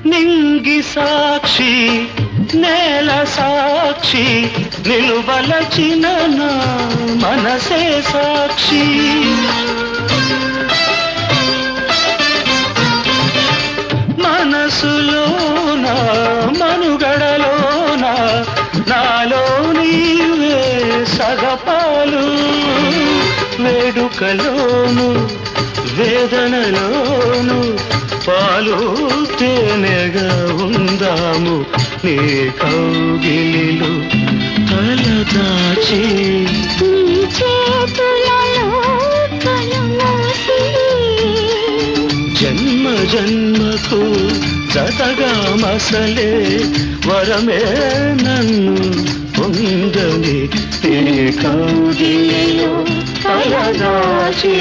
నింగి సాక్షి నేల సాక్షి నిలువలచిన నా మనసే సాక్షి మనసులోన మనుగడలోన నాలో నీవే సగపాలు వేడుకలోను వేదనలోను పాలు తేనెగా ఉందాము నీ కౌగిలిలో తలదాచి జన్మ జన్మకు జతగా మసలే వరమే నన్ను పొందని నీ కౌగిలిలో తలదాచి